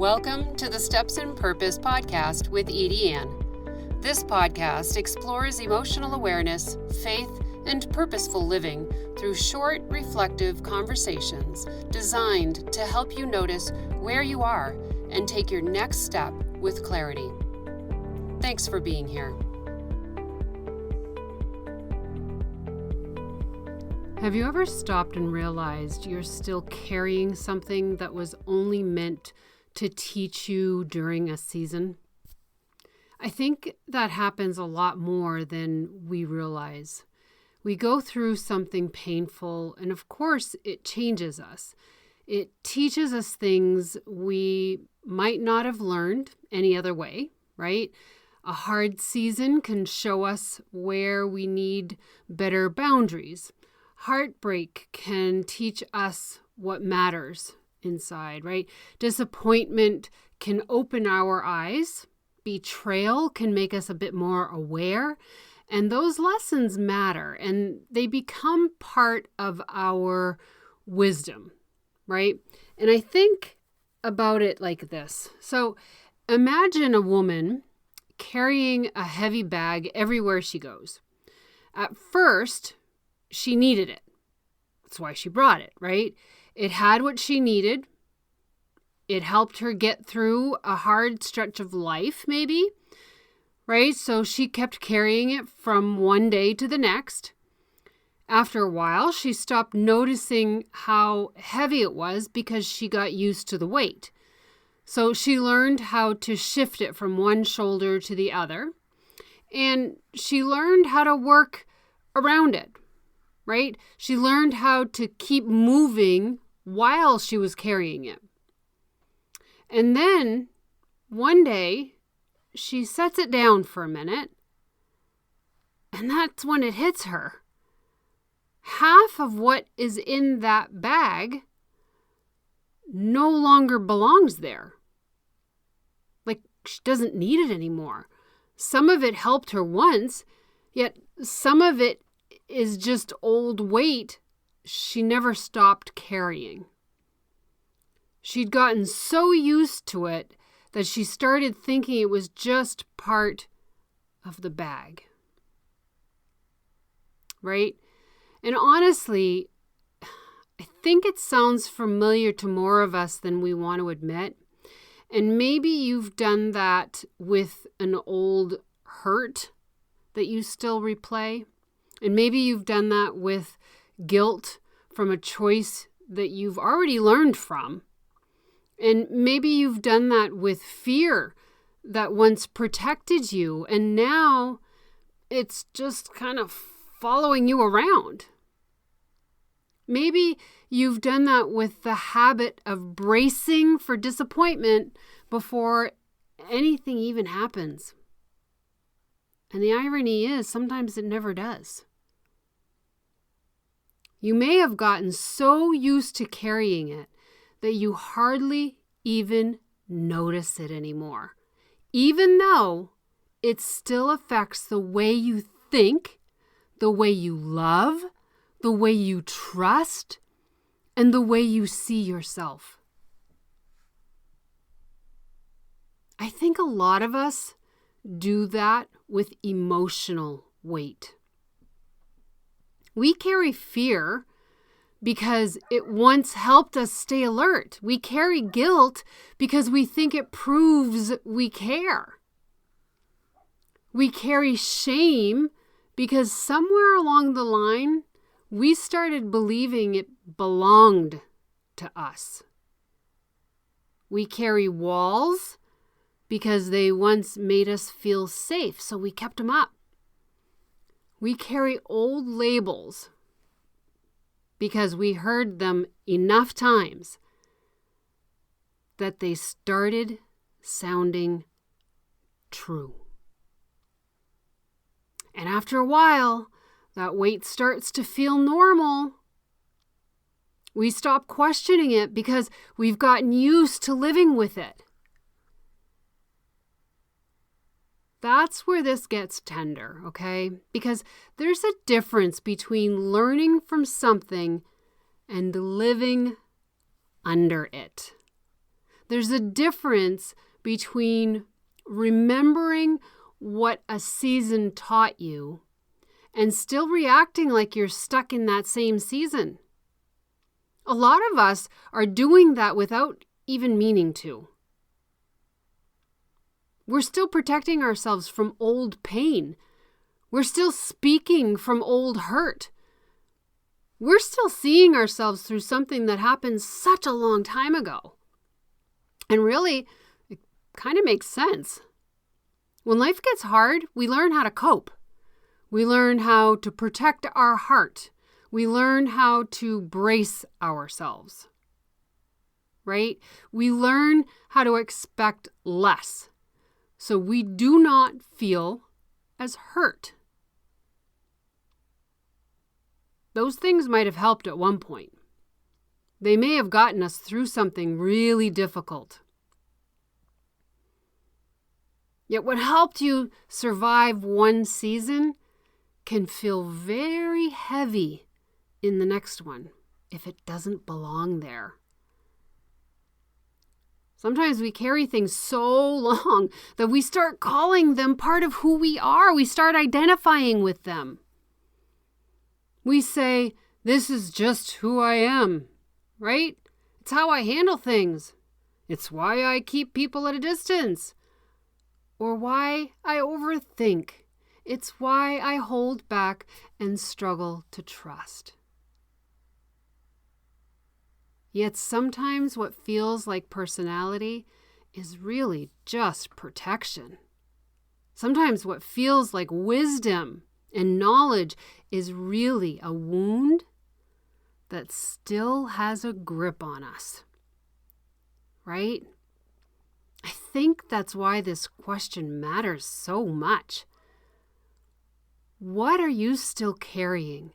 Welcome to the Steps in Purpose podcast with Edie Ann. This podcast explores emotional awareness, faith, and purposeful living through short, reflective conversations designed to help you notice where you are and take your next step with clarity. Thanks for being here. Have you ever stopped and realized you're still carrying something that was only meant to teach you during a season? I think that happens a lot more than we realize. We go through something painful, and of course, it changes us. It teaches us things we might not have learned any other way, right? A hard season can show us where we need better boundaries. Heartbreak can teach us what matters inside, right? Disappointment can open our eyes. Betrayal can make us a bit more aware. And those lessons matter, and they become part of our wisdom, right? And I think about it like this. So imagine a woman carrying a heavy bag everywhere she goes. At first, she needed it. That's why she brought it, right? It had what she needed. It helped her get through a hard stretch of life, maybe, right? So she kept carrying it from one day to the next. After a while, she stopped noticing how heavy it was because she got used to the weight. So she learned how to shift it from one shoulder to the other. And she learned how to work around it, right? She learned how to keep moving while she was carrying it. And then one day she sets it down for a minute, and that's when it hits her. Half of what is in that bag no longer belongs there. Like, she doesn't need it anymore. Some of it helped her once, yet some of it is just old weight she never stopped carrying. She'd gotten so used to it that she started thinking it was just part of the bag. Right? And honestly, I think it sounds familiar to more of us than we want to admit. And maybe you've done that with an old hurt that you still replay. And maybe you've done that with guilt from a choice that you've already learned from. And maybe you've done that with fear that once protected you, and now it's just kind of following you around. Maybe you've done that with the habit of bracing for disappointment before anything even happens. And the irony is, sometimes it never does. You may have gotten so used to carrying it that you hardly even notice it anymore, even though it still affects the way you think, the way you love, the way you trust, and the way you see yourself. I think a lot of us do that with emotional weight. We carry fear because it once helped us stay alert. We carry guilt because we think it proves we care. We carry shame because somewhere along the line, we started believing it belonged to us. We carry walls because they once made us feel safe, so we kept them up. We carry old labels because we heard them enough times that they started sounding true. And after a while, that weight starts to feel normal. We stop questioning it because we've gotten used to living with it. That's where this gets tender, okay? Because there's a difference between learning from something and living under it. There's a difference between remembering what a season taught you and still reacting like you're stuck in that same season. A lot of us are doing that without even meaning to. We're still protecting ourselves from old pain. We're still speaking from old hurt. We're still seeing ourselves through something that happened such a long time ago. And really, it kind of makes sense. When life gets hard, we learn how to cope. We learn how to protect our heart. We learn how to brace ourselves, right? We learn how to expect less, so we do not feel as hurt. Those things might have helped at one point. They may have gotten us through something really difficult. Yet what helped you survive one season can feel very heavy in the next one if it doesn't belong there. Sometimes we carry things so long that we start calling them part of who we are. We start identifying with them. We say, this is just who I am, right? It's how I handle things. It's why I keep people at a distance. Or why I overthink. It's why I hold back and struggle to trust. Yet sometimes what feels like personality is really just protection. Sometimes what feels like wisdom and knowledge is really a wound that still has a grip on us. Right? I think that's why this question matters so much. What are you still carrying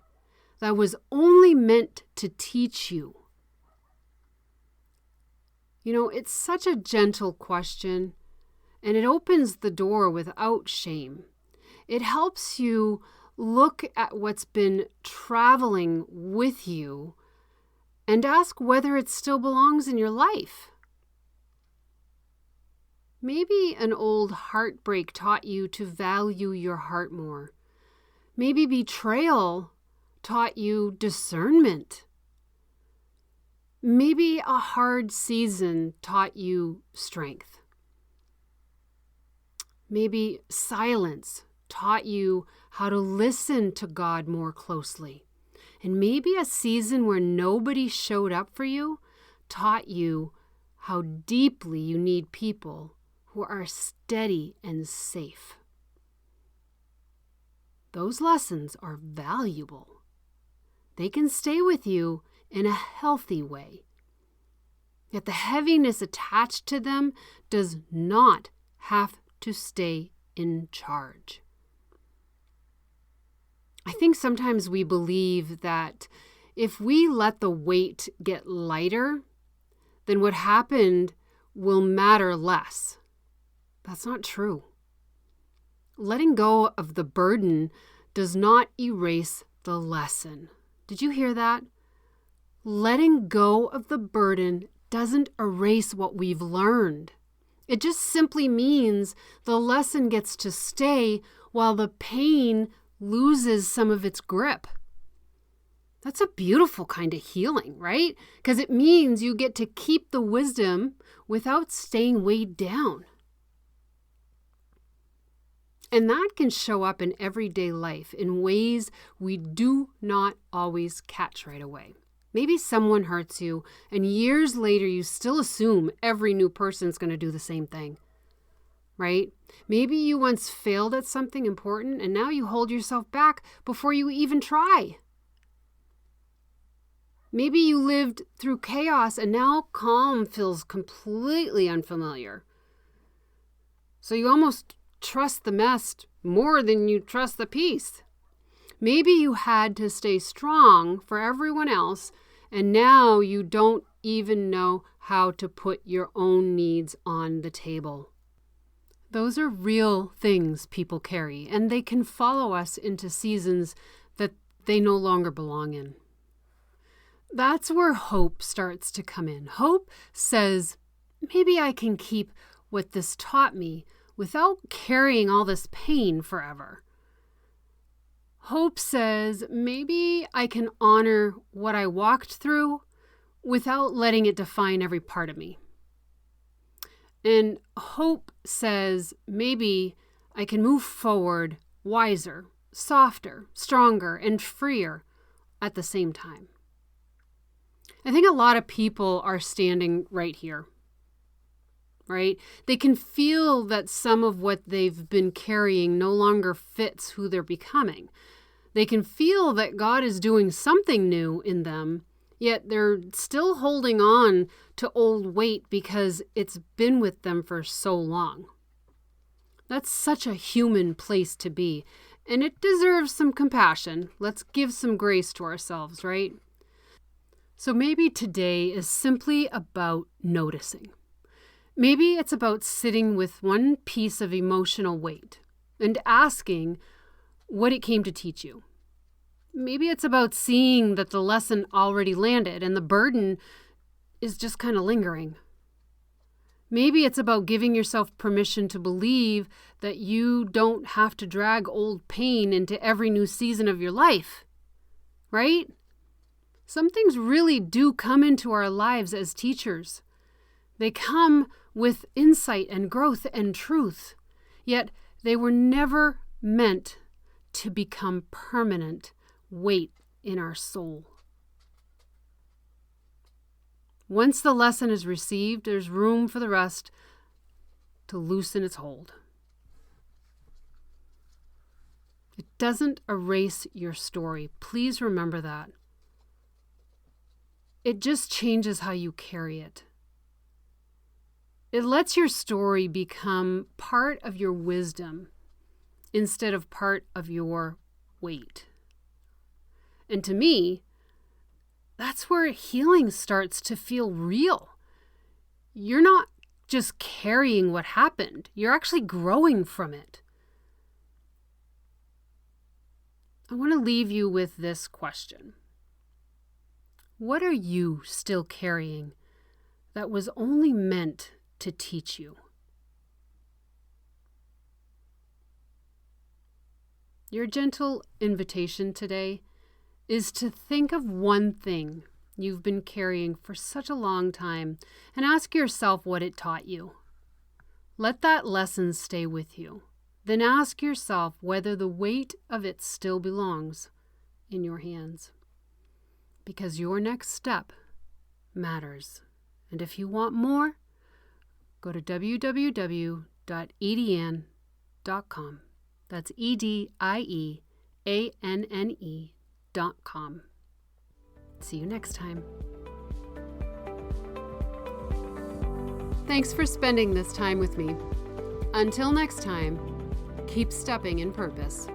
that was only meant to teach you? You know, it's such a gentle question, and it opens the door without shame. It helps you look at what's been traveling with you and ask whether it still belongs in your life. Maybe an old heartbreak taught you to value your heart more. Maybe betrayal taught you discernment. Maybe a hard season taught you strength. Maybe silence taught you how to listen to God more closely. And maybe a season where nobody showed up for you taught you how deeply you need people who are steady and safe. Those lessons are valuable. They can stay with you in a healthy way. Yet the heaviness attached to them does not have to stay in charge. I think sometimes we believe that if we let the weight get lighter, then what happened will matter less. That's not true. Letting go of the burden does not erase the lesson. Did you hear that? Letting go of the burden doesn't erase what we've learned. It just simply means the lesson gets to stay while the pain loses some of its grip. That's a beautiful kind of healing, right? Because it means you get to keep the wisdom without staying weighed down. And that can show up in everyday life in ways we do not always catch right away. Maybe someone hurts you, and years later you still assume every new person's going to do the same thing, right? Maybe you once failed at something important, and now you hold yourself back before you even try. Maybe you lived through chaos, and now calm feels completely unfamiliar. So you almost trust the mess more than you trust the peace. Maybe you had to stay strong for everyone else, and now you don't even know how to put your own needs on the table. Those are real things people carry, and they can follow us into seasons that they no longer belong in. That's where hope starts to come in. Hope says, maybe I can keep what this taught me without carrying all this pain forever. Hope says maybe I can honor what I walked through without letting it define every part of me. And hope says maybe I can move forward wiser, softer, stronger, and freer at the same time. I think a lot of people are standing right here, right? They can feel that some of what they've been carrying no longer fits who they're becoming. They can feel that God is doing something new in them, yet they're still holding on to old weight because it's been with them for so long. That's such a human place to be, and it deserves some compassion. Let's give some grace to ourselves, right? So maybe today is simply about noticing. Maybe it's about sitting with one piece of emotional weight and asking what it came to teach you. Maybe it's about seeing that the lesson already landed and the burden is just kind of lingering. Maybe it's about giving yourself permission to believe that you don't have to drag old pain into every new season of your life, right? Some things really do come into our lives as teachers. They come with insight and growth and truth, yet they were never meant to become permanent weight in our soul. Once the lesson is received, there's room for the rest to loosen its hold. It doesn't erase your story. Please remember that. It just changes how you carry it. It lets your story become part of your wisdom instead of part of your weight. And to me, that's where healing starts to feel real. You're not just carrying what happened. You're actually growing from it. I want to leave you with this question. What are you still carrying that was only meant to teach you? Your gentle invitation today is to think of one thing you've been carrying for such a long time and ask yourself what it taught you. Let that lesson stay with you. Then ask yourself whether the weight of it still belongs in your hands. Because your next step matters. And if you want more, go to www.edieanne.com. That's EDIEANNE.com. See you next time. Thanks for spending this time with me. Until next time, keep stepping in purpose.